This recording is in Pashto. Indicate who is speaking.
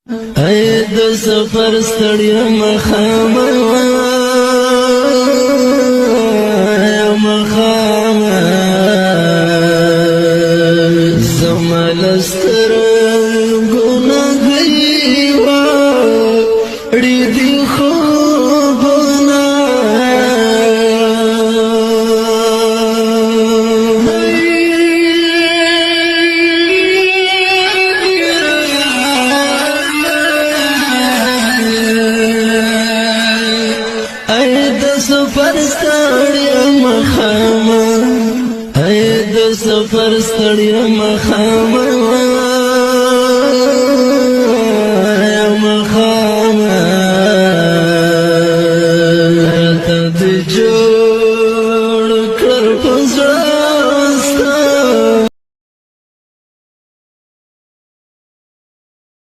Speaker 1: اے د سفر ستړیا مخامه زمالستر ګناهي وړي دي خوبونه سفر ستړیا مخامه اے د سفر ستړیا مخامه